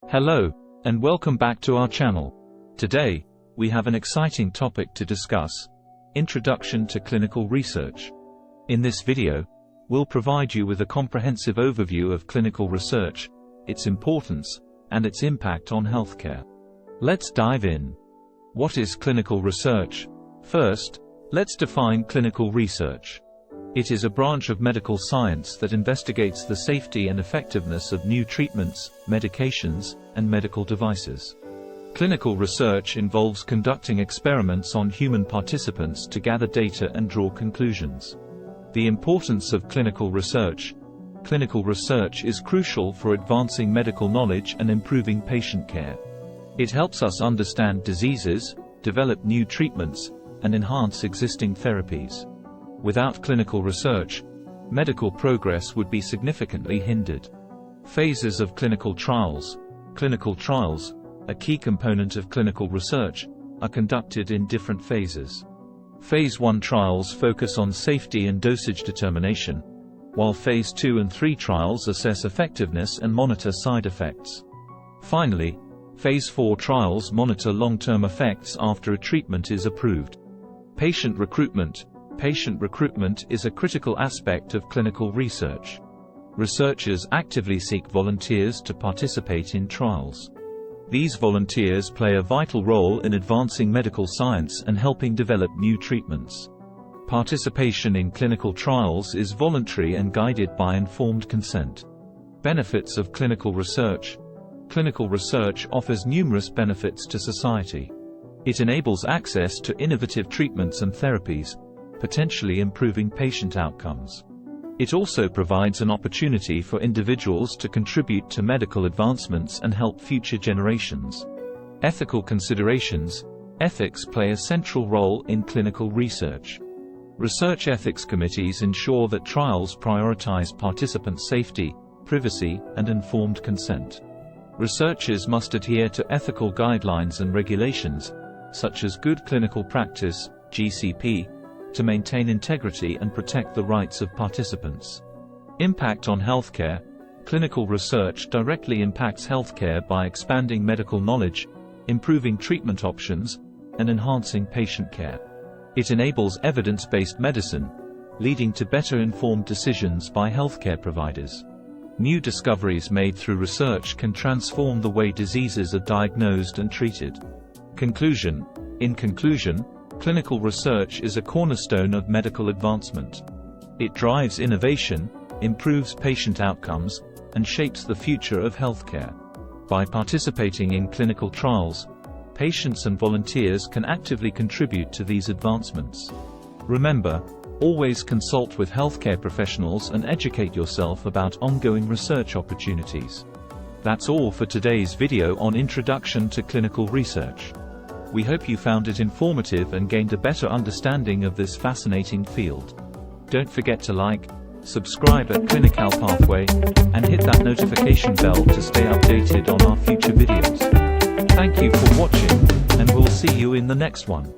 Hello, and welcome back to our channel. Today, we have an exciting topic to discuss: Introduction to Clinical Research. In this video, we'll provide you with a comprehensive overview of clinical research, its importance, and its impact on healthcare. Let's dive in. What is clinical research? First, let's define clinical research. It is a branch of medical science that investigates the safety and effectiveness of new treatments, medications, and medical devices. Clinical research involves conducting experiments on human participants to gather data and draw conclusions. The importance of clinical research. Clinical research is crucial for advancing medical knowledge and improving patient care. It helps us understand diseases, develop new treatments, and enhance existing therapies. Without clinical research, medical progress would be significantly hindered. Phases of clinical trials. Clinical trials, a key component of clinical research, are conducted in different phases. Phase 1 trials focus on safety and dosage determination, while Phase 2 and 3 trials assess effectiveness and monitor side effects. Finally, Phase 4 trials monitor long-term effects after a treatment is approved. Patient recruitment. Patient recruitment is a critical aspect of clinical research. Researchers actively seek volunteers to participate in trials. These volunteers play a vital role in advancing medical science and helping develop new treatments. Participation in clinical trials is voluntary and guided by informed consent. Benefits of clinical research. Clinical research offers numerous benefits to society. It enables access to innovative treatments and therapies, potentially improving patient outcomes. It also provides an opportunity for individuals to contribute to medical advancements and help future generations. Ethical considerations. Ethics play a central role in clinical research. Research ethics committees ensure that trials prioritize participant safety, privacy, and informed consent. Researchers must adhere to ethical guidelines and regulations, such as Good Clinical Practice (GCP), to maintain integrity and protect the rights of participants. Impact on healthcare. Clinical research directly impacts healthcare by expanding medical knowledge, improving treatment options, and enhancing patient care. It enables evidence-based medicine, leading to better informed decisions by healthcare providers. New discoveries made through research can transform the way diseases are diagnosed and treated. Conclusion. In conclusion, clinical research is a cornerstone of medical advancement. It drives innovation, improves patient outcomes, and shapes the future of healthcare. By participating in clinical trials, patients and volunteers can actively contribute to these advancements. Remember, always consult with healthcare professionals and educate yourself about ongoing research opportunities. That's all for today's video on Introduction to Clinical Research. We hope you found it informative and gained a better understanding of this fascinating field. Don't forget to like, subscribe at Clinical Pathway, and hit that notification bell to stay updated on our future videos. Thank you for watching, and we'll see you in the next one.